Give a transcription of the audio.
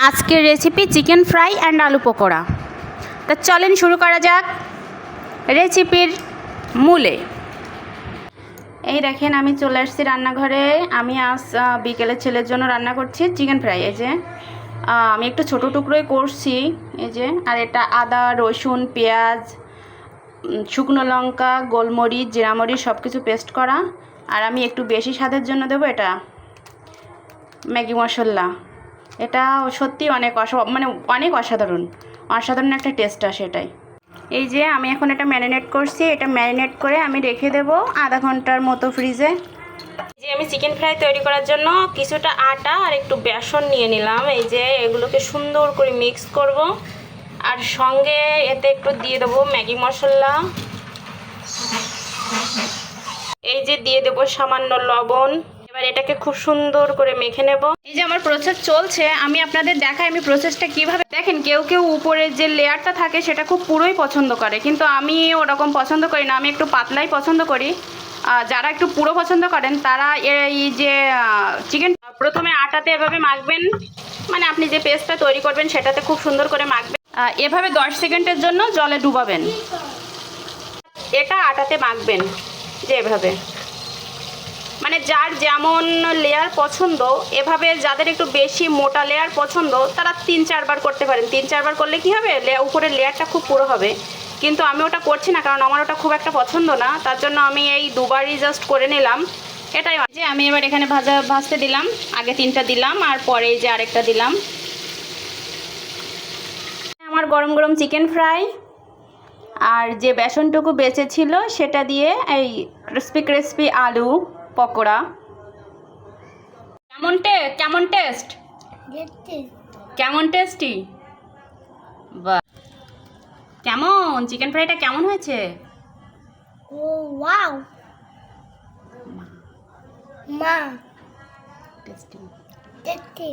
আজকের recipe chicken fry and আলু পকোড়া। তা চলেন শুরু করা যাক রেসিপির মূলে। এই দেখেন আমি চলে আসছি রান্নাঘরে। আমি আজ বিকেলে ছেলের জন্য রান্না করছি চিকেন ফ্রাই। এই যে আমি একটু ছোটো টুকরোই করছি, এই যে। আর এটা আদা, রসুন, পেঁয়াজ, শুকনো লঙ্কা, গোলমরিচ, জিরামরিচ সব কিছু পেস্ট করা। আর আমি একটু বেশি স্বাদের জন্য দেবো এটা ম্যাগি মশলা। এটা সত্যি অনেক অনেক অসাধারণ একটা টেস্ট আসে এটাই। এই যে আমি এখন এটা ম্যারিনেট করছি। এটা ম্যারিনেট করে আমি রেখে দেবো আধা ঘন্টার মতো ফ্রিজে। এই যে আমি চিকেন ফ্রাই তৈরি করার জন্য কিছুটা আটা আর একটু বেসন নিয়ে নিলাম। এই যে এগুলোকে সুন্দর করে মিক্স করব, আর সঙ্গে এতে একটু দিয়ে দেবো ম্যাগি মশলা। এই যে দিয়ে দেবো সামান্য লবণ। এবার এটাকে খুব সুন্দর করে মেখে নেব। এই যে আমার প্রসেস চলছে, আমি আপনাদের দেখাই আমি প্রসেসটা কিভাবে। দেখেন কেউ কেউ উপরের যে লেয়ারটা থাকে সেটা খুব পুরোই পছন্দ করে, কিন্তু আমি ওরকম পছন্দ করি না, আমি একটু পাতলাই পছন্দ করি। যারা একটু পুরো পছন্দ করেন তারা এই যে চিকেন প্রথমে আটাতে এভাবে মাখবেন, মানে আপনি যে পেস্টটা তৈরি করবেন সেটাতে খুব সুন্দর করে মাখবেন। এভাবে 10 সেকেন্ডের জন্য জলে ডুবাবেন। এটা আটাতে মাখবেন যে এভাবে, মানে যার যেমন লেয়ার পছন্দ, এভাবে যাদের একটু বেশি মোটা লেয়ার পছন্দ তারা 3-4 বার করতে পারেন। 3-4 বার করলে কি হবে, উপরের লেয়ারটা খুব পুরো হবে। কিন্তু আমি ওটা করছি না, কারণ আমার ওটা খুব একটা পছন্দ না, তার জন্য আমি এই দুবারই জাস্ট করে নিলাম। এটাই যে আমি এবার এখানে ভাজতে দিলাম। আগে 3টা দিলাম আর পরে এই যে আরেকটা দিলাম। আমার গরম গরম চিকেন ফ্রাই আর যে বেসনটুকু বেঁচে ছিল সেটা দিয়ে এই ক্রিস্পি আলু পকোড়া। কেমন টেস্ট? কেমন টেস্টি? বাহ, কেমন চিকেন ফ্রাইটা কেমন হয়েছে? ও ওয়াও মা টেস্টি। টেস্টি